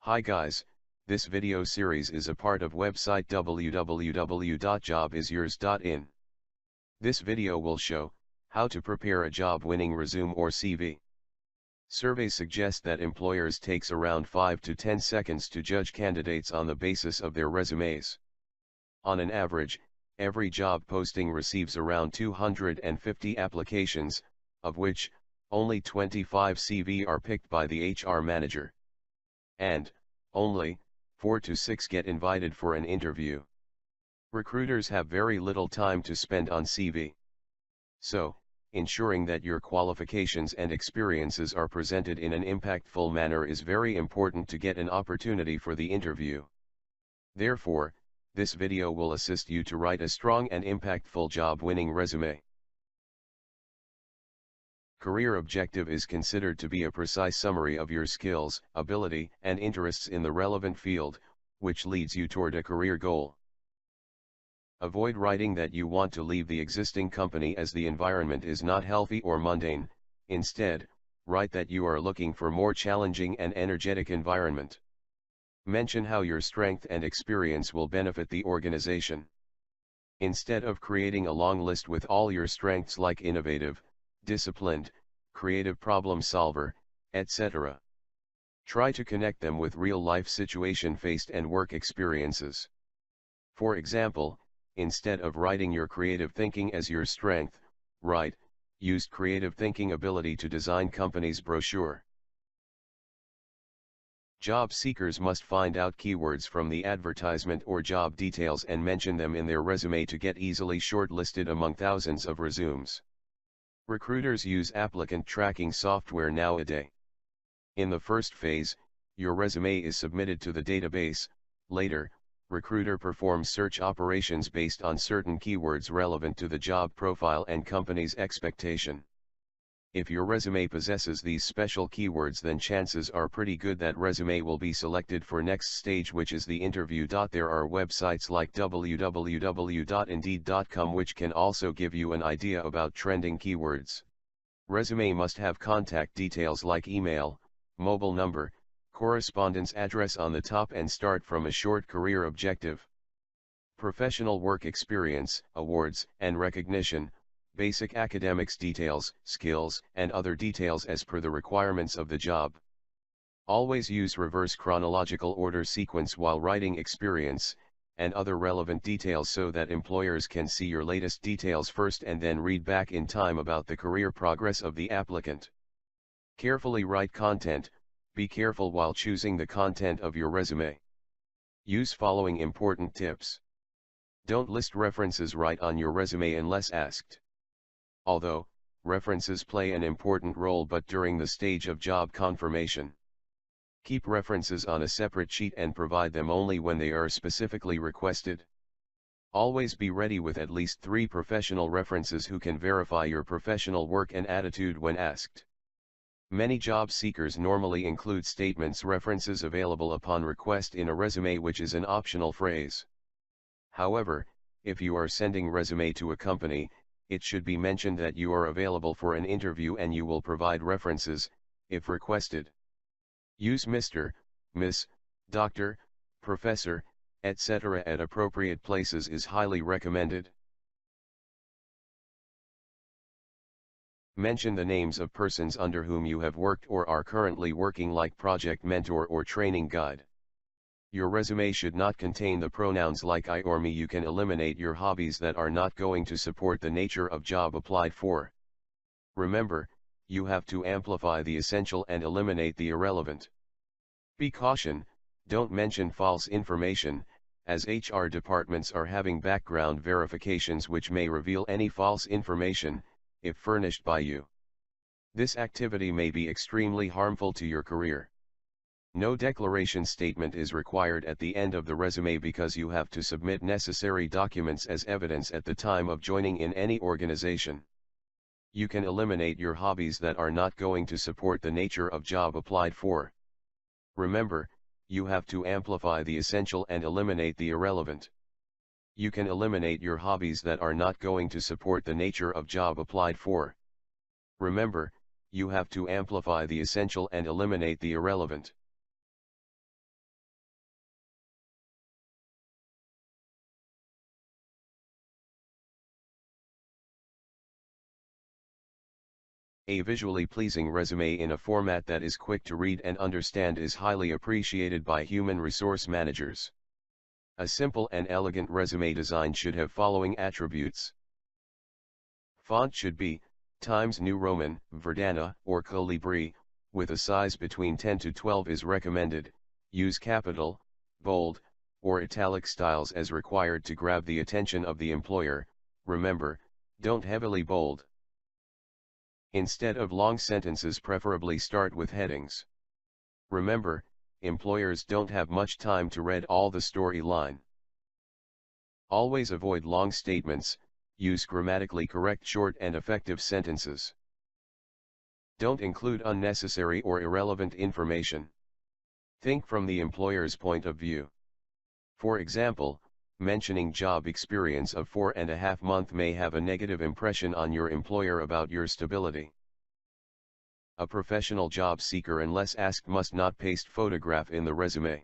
Hi guys, this video series is a part of website www.jobisyours.in. This video will show how to prepare a job-winning resume or CV. Surveys suggest that employers takes around 5 to 10 seconds to judge candidates on the basis of their resumes. On an average, every job posting receives around 250 applications, of which only 25 CV are picked by the HR manager. And only 4 to 6 get invited for an interview. Recruiters have very little time to spend on CV. So, ensuring that your qualifications and experiences are presented in an impactful manner is very important to get an opportunity for the interview. Therefore, this video will assist you to write a strong and impactful job-winning resume. Career objective is considered to be a precise summary of your skills, ability, and interests in the relevant field, which leads you toward a career goal. Avoid writing that you want to leave the existing company as the environment is not healthy or mundane. Instead, write that you are looking for more challenging and energetic environment. Mention how your strength and experience will benefit the organization. Instead of creating a long list with all your strengths like innovative, disciplined, creative problem solver, etc. Try to connect them with real-life situation faced and work experiences. For example, instead of writing your creative thinking as your strength, write, used creative thinking ability to design company's brochure. Job seekers must find out keywords from the advertisement or job details and mention them in their resume to get easily shortlisted among thousands of resumes. Recruiters use applicant tracking software nowadays. In the first phase, your resume is submitted to the database. Later, recruiter performs search operations based on certain keywords relevant to the job profile and company's expectation. If your resume possesses these special keywords, then chances are pretty good that resume will be selected for next stage, which is the interview. There are websites like www.indeed.com which can also give you an idea about trending keywords. Resume must have contact details like email, mobile number, correspondence address on the top and start from a short career objective. Professional work experience, awards and recognition, basic academics details, skills, and other details as per the requirements of the job. Always use reverse chronological order sequence while writing experience and other relevant details so that employers can see your latest details first and then read back in time about the career progress of the applicant. Carefully write content. Be careful while choosing the content of your resume. Use following important tips. Don't list references right on your resume unless asked. Although, references play an important role but during the stage of job confirmation. Keep references on a separate sheet and provide them only when they are specifically requested. Always be ready with at least 3 professional references who can verify your professional work and attitude when asked. Many job seekers normally include statements references available upon request in a resume, which is an optional phrase. However, if you are sending resume to a company, it should be mentioned that you are available for an interview and you will provide references, if requested. Use Mr., Miss, Doctor, Professor, etc. at appropriate places is highly recommended. Mention the names of persons under whom you have worked or are currently working, like project mentor or training guide. Your resume should not contain the pronouns like I or me. You can eliminate your hobbies that are not going to support the nature of job applied for. Remember, you have to amplify the essential and eliminate the irrelevant. Be cautious, don't mention false information, as HR departments are having background verifications which may reveal any false information, if furnished by you. This activity may be extremely harmful to your career. No declaration statement is required at the end of the resume because you have to submit necessary documents as evidence at the time of joining in any organization. You can eliminate your hobbies that are not going to support the nature of job applied for. Remember, you have to amplify the essential and eliminate the irrelevant. You can eliminate your hobbies that are not going to support the nature of job applied for. Remember, you have to amplify the essential and eliminate the irrelevant. A visually pleasing resume in a format that is quick to read and understand is highly appreciated by human resource managers. A simple and elegant resume design should have following attributes. Font should be Times New Roman, Verdana, or Calibri, with a size between 10 to 12 is recommended. Use capital, bold, or italic styles as required to grab the attention of the employer. Remember, don't heavily bold. Instead of long sentences, preferably start with headings. Remember, employers don't have much time to read all the storyline. Always avoid long statements, use grammatically correct short and effective sentences. Don't include unnecessary or irrelevant information. Think from the employer's point of view. For example, mentioning job experience of 4.5 months may have a negative impression on your employer about your stability. A professional job seeker, unless asked, must not paste photograph in the resume.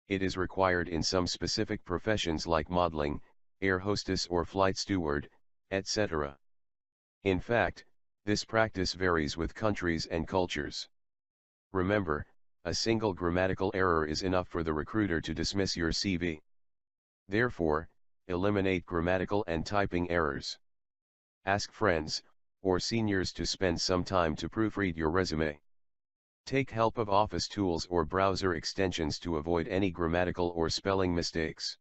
It is required in some specific professions like modeling, air hostess or flight steward, etc. In fact, this practice varies with countries and cultures. Remember, a single grammatical error is enough for the recruiter to dismiss your CV. Therefore, eliminate grammatical and typing errors. Ask friends or seniors to spend some time to proofread your resume. Take help of office tools or browser extensions to avoid any grammatical or spelling mistakes.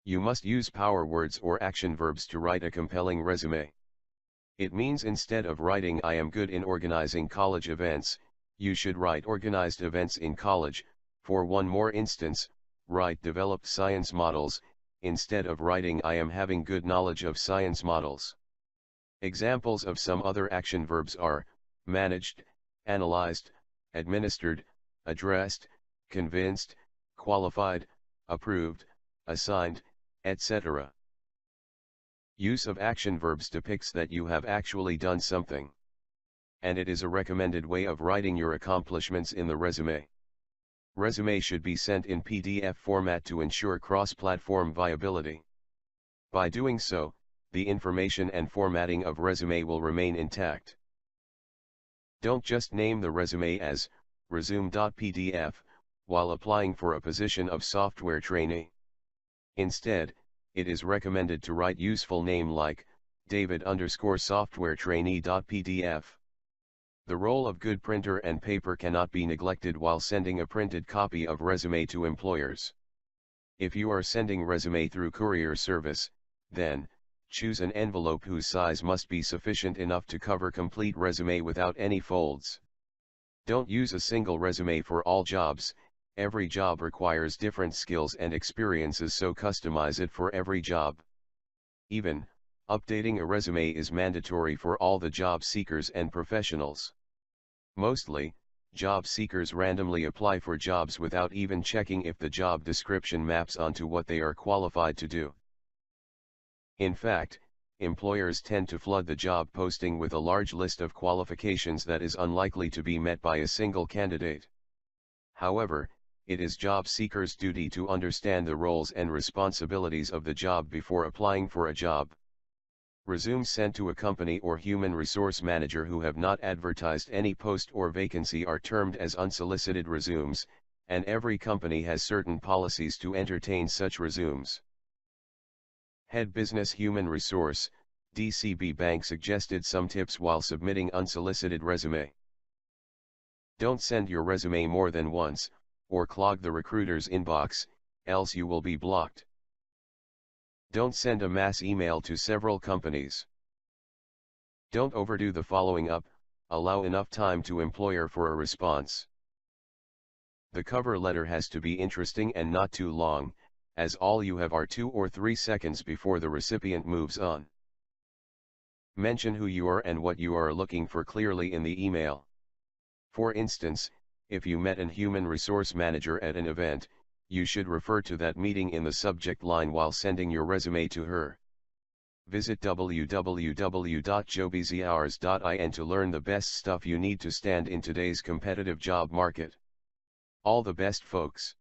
You must use power words or action verbs to write a compelling resume. It means instead of writing "I am good in organizing college events," you should write "organized events in college." For one more instance, write "developed science models," instead of writing "I am having good knowledge of science models." Examples of some other action verbs are managed, analyzed, administered, addressed, convinced, qualified, approved, assigned, etc. Use of action verbs depicts that you have actually done something. And it is a recommended way of writing your accomplishments in the resume. Resume should be sent in PDF format to ensure cross-platform viability. By doing so, the information and formatting of resume will remain intact. Don't just name the resume as resume.pdf while applying for a position of software trainee. Instead, it is recommended to write useful name like David_softwaretrainee.pdf. The role of good printer and paper cannot be neglected while sending a printed copy of resume to employers. If you are sending resume through courier service, then choose an envelope whose size must be sufficient enough to cover complete resume without any folds. Don't use a single resume for all jobs. Every job requires different skills and experiences, so customize it for every job. Even, updating a resume is mandatory for all the job seekers and professionals. Mostly, job seekers randomly apply for jobs without even checking if the job description maps onto what they are qualified to do. In fact, employers tend to flood the job posting with a large list of qualifications that is unlikely to be met by a single candidate. However, it is job seekers' duty to understand the roles and responsibilities of the job before applying for a job. Resumes sent to a company or human resource manager who have not advertised any post or vacancy are termed as unsolicited resumes, and every company has certain policies to entertain such resumes. Head Business Human Resource, DCB Bank suggested some tips while submitting unsolicited resume. Don't send your resume more than once, or clog the recruiter's inbox, else you will be blocked. Don't send a mass email to several companies. Don't overdo the following up, allow enough time to employer for a response. The cover letter has to be interesting and not too long, as all you have are 2 or 3 seconds before the recipient moves on. Mention who you are and what you are looking for clearly in the email. For instance, if you met an human resource manager at an event, you should refer to that meeting in the subject line while sending your resume to her. Visit www.joebusyhours.in to learn the best stuff you need to stand in today's competitive job market. All the best, folks.